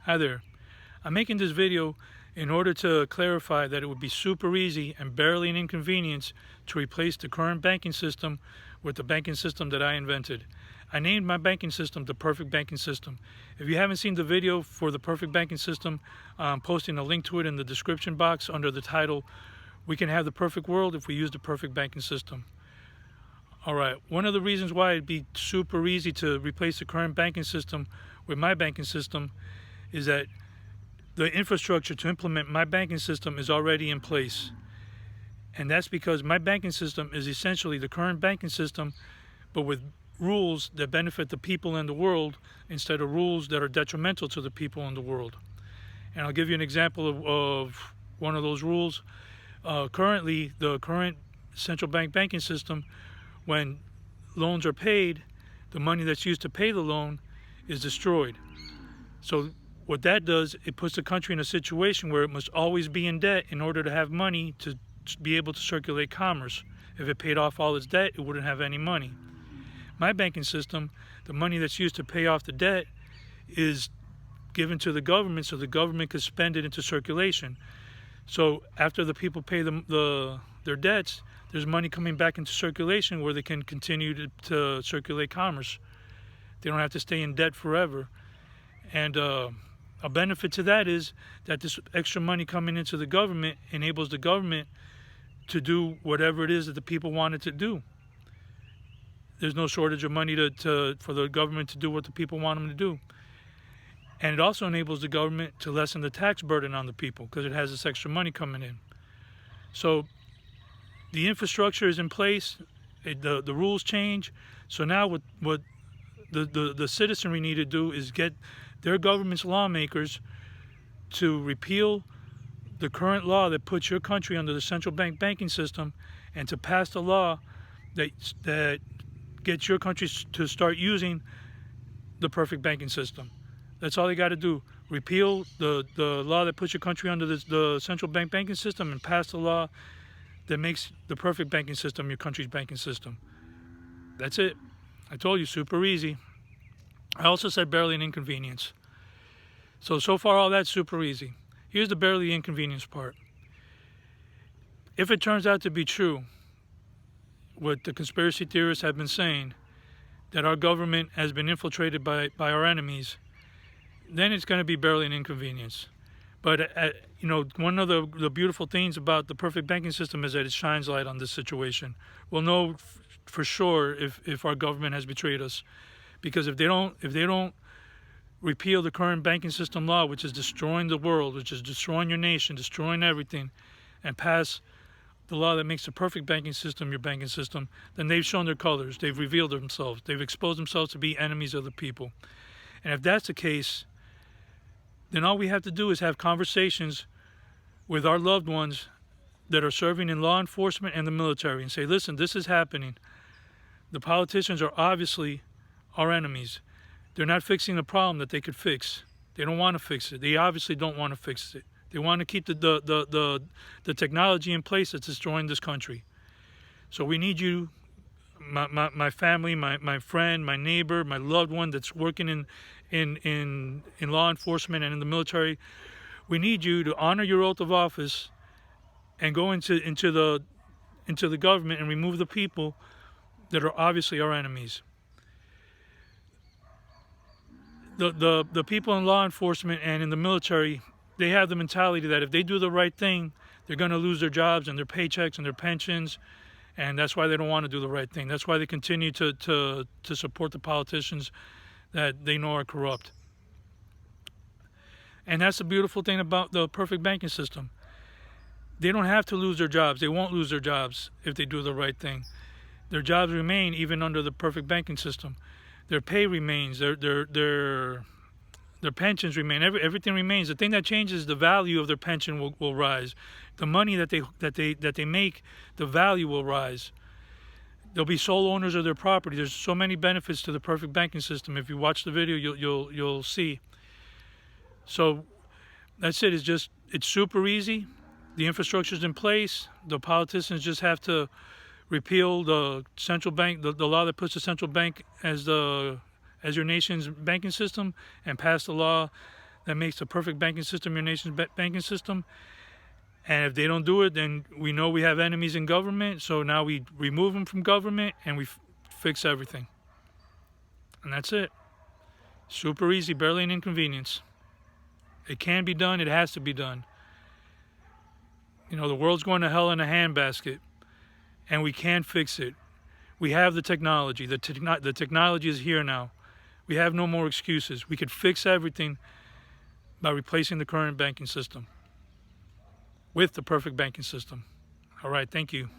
Hi there. I'm making this video in order to clarify that it would be super easy and barely an inconvenience to replace the current banking system with the banking system that I invented. I named my banking system the perfect banking system. If you haven't seen the video for the perfect banking system, I'm posting a link to it in the description box under the title, "We Can Have the Perfect World If We Use the Perfect Banking System." Alright, one of the reasons why it'd be super easy to replace the current banking system with my banking system is that the infrastructure to implement my banking system is already in place. And that's because my banking system is essentially the current banking system, but with rules that benefit the people in the world instead of rules that are detrimental to the people in the world. And I'll give you an example of one of those rules. Currently, the current central bank banking system, when loans are paid, the money that's used to pay the loan is destroyed. So what that does, it puts the country in a situation where it must always be in debt in order to have money to be able to circulate commerce. If it paid off all its debt, it wouldn't have any money. My banking system, the money that's used to pay off the debt is given to the government so the government could spend it into circulation. So after the people pay their debts, there's money coming back into circulation where they can continue to circulate commerce. They don't have to stay in debt forever. And a benefit to that is that this extra money coming into the government enables the government to do whatever it is that the people want it to do. There's no shortage of money for the government to do what the people want them to do. And it also enables the government to lessen the tax burden on the people because it has this extra money coming in. So the infrastructure is in place, the rules change. So now what the citizenry need to do is get their government's lawmakers to repeal the current law that puts your country under the central bank banking system and to pass the law that gets your country to start using the perfect banking system. That's all they got to do. Repeal the law that puts your country under the central bank banking system and pass the law that makes the perfect banking system your country's banking system. That's it. I told you, super easy. I also said barely an inconvenience. So far all that's super easy. Here's the barely inconvenience part. If it turns out to be true, what the conspiracy theorists have been saying, that our government has been infiltrated by our enemies, then it's going to be barely an inconvenience. But one of the beautiful things about the perfect banking system is that it shines light on this situation. We'll know for sure if our government has betrayed us. Because if they don't repeal the current banking system law, which is destroying the world, which is destroying your nation, destroying everything, and pass the law that makes the perfect banking system your banking system, then they've shown their colors. They've revealed themselves. They've exposed themselves to be enemies of the people. And if that's the case, then all we have to do is have conversations with our loved ones that are serving in law enforcement and the military and say, listen, this is happening. The politicians are obviously our enemies. They're not fixing the problem that they could fix. They don't want to fix it. They obviously don't want to fix it. They want to keep the technology in place that's destroying this country. So we need you, my family, my friend, my neighbor, my loved one that's working in law enforcement and in the military. We need you to honor your oath of office and go into the government and remove the people that are obviously our enemies. The people in law enforcement and in the military, they have the mentality that if they do the right thing, they're going to lose their jobs and their paychecks and their pensions, and that's why they don't want to do the right thing. That's why they continue to support the politicians that they know are corrupt. And that's the beautiful thing about the perfect banking system. They don't have to lose their jobs. They won't lose their jobs if they do the right thing. Their jobs remain even under the perfect banking system. Their pay remains, their pensions remain, everything remains. The thing that changes is the value of their pension will rise. The money that they make, the value will rise. They'll be sole owners of their property. There's so many benefits to the perfect banking system. If you watch the video, you'll see. So that's it. It's super easy. The infrastructure's in place. The politicians just have to repeal the central bank, the law that puts the central bank as your nation's banking system, and pass the law that makes the perfect banking system your nation's banking system. And if they don't do it, then we know we have enemies in government. So now we remove them from government and we fix everything. And that's it. Super easy, barely an inconvenience. It can be done. It has to be done. You know, the world's going to hell in a handbasket, and we can fix it. We have the technology. The technology is here now. We have no more excuses. We could fix everything by replacing the current banking system with the perfect banking system. All right, thank you.